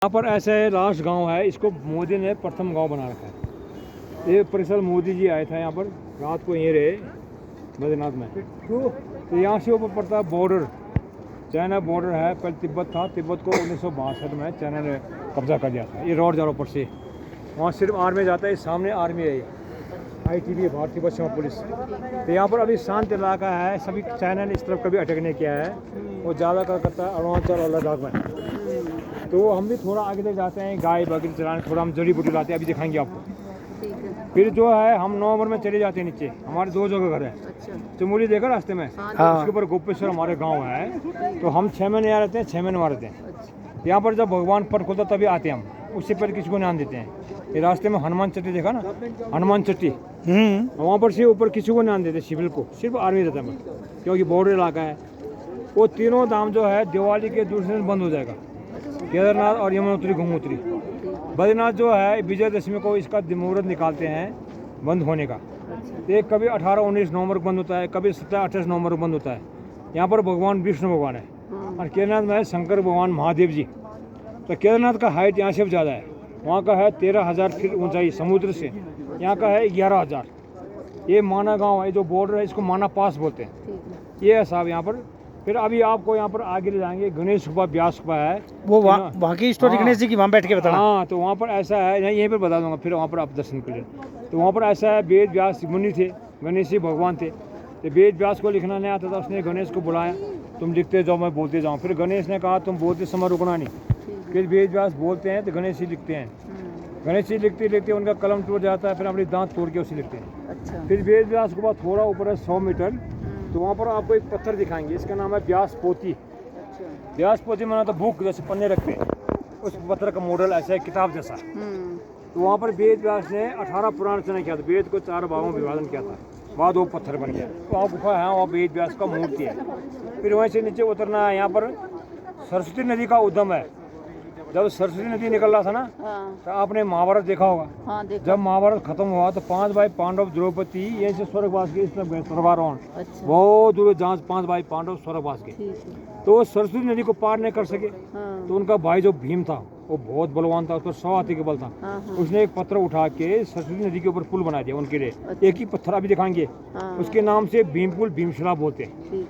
यहाँ पर ऐसा है लास्ट गांव है, इसको मोदी ने प्रथम गांव बना रखा है। ये परिसल मोदी जी आए थे यहाँ पर, रात को यहीं रहे बद्रीनाथ में। तो यहाँ से ऊपर पड़ता है बॉर्डर, चाइना बॉर्डर है। पहले तिब्बत था, तिब्बत को 1962 में चाइना ने कब्जा कर दिया था। ये रोड जा रहा ऊपर से, वहाँ सिर्फ आर्मी जाता है, सामने आर्मी है, ITB भारतीय पश्चिमा पुलिस। तो यहाँ पर अभी शांत इलाका है, सभी चाइना ने इस तरफ कभी अटैक नहीं किया है। वो ज़्यादा करता है अरुणाचल और लद्दाख में। तो हम भी थोड़ा आगे तक जाते हैं, गाय बकरी चलाने, थोड़ा हम जड़ी बूटी लाते हैं, अभी दिखाएंगे आपको। फिर जो है हम नवंबर में चले जाते हैं नीचे, हमारे 2 जगह घर है। चमोली देखा रास्ते में, उसके ऊपर गोपेश्वर हमारे गांव है। तो हम 6 महीने यहाँ रहते हैं, 6 महीने वहाँ रहते हैं। यहाँ पर जब भगवान पर खुलता तभी आते हैं हम, उससे पहले किसी को ध्यान देते हैं। ये रास्ते में हनुमान चट्टी देखा ना, हनुमान चट्टी, वहाँ पर से ऊपर किसी को ध्यान देते, सिविल को, सिर्फ आर्मी रहता है, क्योंकि बॉर्डर इलाका है। वो तीनों धाम जो है दिवाली के दूसरे दिन बंद हो जाएगा, केदारनाथ और यमुनोत्री गंगोत्री। बद्रीनाथ जो है विजयदशमी को इसका मुहूर्त निकालते हैं बंद होने का। एक कभी 18-19 नवंबर को बंद होता है, कभी 17-28 नवंबर को बंद होता है। यहाँ पर भगवान विष्णु भगवान है और केदारनाथ में है शंकर भगवान महादेव जी। तो केदारनाथ का हाइट यहाँ से ज़्यादा है, वहाँ का है 13,000 फीट ऊंचाई समुद्र से, यहाँ का है 11,000। ये माना गाँव है, जो बॉर्डर है इसको माना पास बोलते हैं। ये है साहब यहाँ पर। फिर अभी आपको यहाँ पर आगे ले जाएंगे, गणेश गुफा, व्यास गुफा है, वो वहाँ की स्टोरी गणेश जी की, वहाँ बैठ के बताना। हाँ, तो वहाँ पर ऐसा है, यहीं पर बता दूंगा, फिर वहाँ पर आप दर्शन करिए। तो वहाँ पर ऐसा है, वेद व्यास मुनि थे, गणेश जी भगवान थे। तो वेद व्यास को लिखना नहीं आता था, उसने गणेश को बुलाया, तुम लिखते जाओ मैं बोलते जाऊँ। फिर गणेश ने कहा तुम बोलते समय रुकना नहीं। फिर वेद व्यास बोलते हैं तो गणेश जी लिखते हैं। गणेश जी लिखते लिखते उनका कलम टूट जाता है, फिर अपनी दांत तोड़ के उसे लिखते हैं। फिर वेद व्यास के बाद थोड़ा ऊपर है 100 मीटर, तो वहाँ पर आपको एक पत्थर दिखाएंगे, इसका नाम है व्यास पोती। व्यास पोती माना तो बुक जैसे पन्ने रखते हैं, उस पत्थर का मॉडल ऐसा है, किताब जैसा। तो वहाँ पर वेद व्यास ने 18 पुराण रचना किया था, वेद को 4 भागों में विभाजन किया था, बाद वो पत्थर बन गया। तो वहाँ गुफा है, वहाँ वेद व्यास का मूर्ति है। फिर वहीं से नीचे उतरना है। यहाँ पर सरस्वती नदी का उद्गम है। जब सरस्वती नदी निकल रहा था ना, तो आपने महाभारत देखा होगा। जब महाभारत खत्म हुआ तो 5 भाई पांडव द्रौपदी यहीं से स्वर्गवास के, इस तरफ गए स्वर्गारोहण। बहुत दूर जहाँ 5 भाई पांडव स्वर्गवास के, तो सरस्वती नदी को पार नहीं कर सके। तो उनका भाई जो भीम था वो बहुत बलवान था, उस पर 100 हाथी के बल था। उसने एक पत्थर उठा के सरस्वती नदी के ऊपर पुल बना दिया उनके लिए। एक ही पत्थर अभी दिखाएंगे, उसके नाम से भीम पुल, भीमशिला बोलते हैं।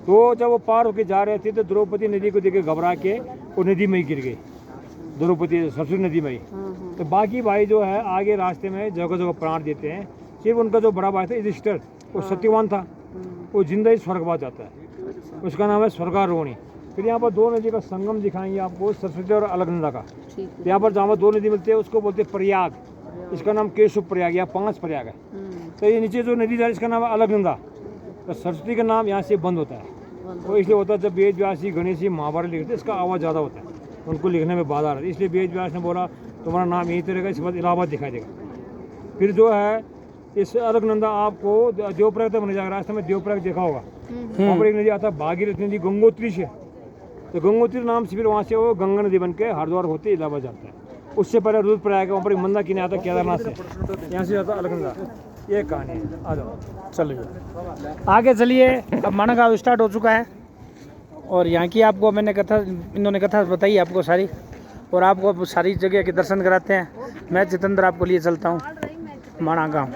तो जब वो पार होके जा रहे थे तो द्रौपदी नदी को देख के घबरा के वो नदी में ही गिर गई, द्रौपदी सरस्वती नदी में ही। तो बाकी भाई जो है आगे रास्ते में जगह जगह प्राण देते हैं। सिर्फ उनका जो बड़ा भाई था युधिष्ठिर, वो सत्यवान था, वो जिंदा ही स्वर्गवास जाता है, उसका नाम है स्वर्गारोहणी। फिर यहाँ पर 2 नदी का संगम दिखाएंगे आपको, सरस्वती और अलकनंदा का। यहाँ पर जहाँ पर 2 नदी मिलते हैं उसको बोलते हैं प्रयाग, इसका नाम केशव प्रयाग या 5 प्रयाग है। तो ये नीचे जो नदी जा रही है इसका नाम है अलकनंदा। तो सरस्वती का नाम यहाँ से बंद होता है, तो इसलिए होता है जब वेद व्यास जी गणेश जी महाभारत लिखते इसका आवाज़ ज़्यादा होता है, उनको लिखने में बाधा रहती है। इसलिए वेद व्यास ने बोला तुम्हारा नाम यहीं तो रहेगा, इसके बाद इलाहाबाद दिखाई देगा। फिर जो है इस अलकनंदा आपको देवप्रयाग तक बन जाएगा, रास्ते में देवप्रयाग देखा होगा, वहाँ पर एक नदी आता है भागीरथी नदी, गंगोत्री से। तो गंगोत्री नाम से फिर वहाँ से वो गंगा नदी बन के हरिद्वार होते इलाहाबाद जाता है। उससे पहले रुद्रप्रयाग है, वहाँ पर एक मंदा किनारा आता है केदारनाथ से, यहाँ से जाता है अलकनंदा। ये कहानी है, आ जाओ चलिए आगे चलिए। अब माना गाँव स्टार्ट हो चुका है और यहाँ की आपको मैंने कथा, इन्होंने कथा बताई आपको सारी, और आपको सारी जगह के दर्शन कराते हैं। मैं जितेंद्र आपको लिए चलता हूँ माना गाँव।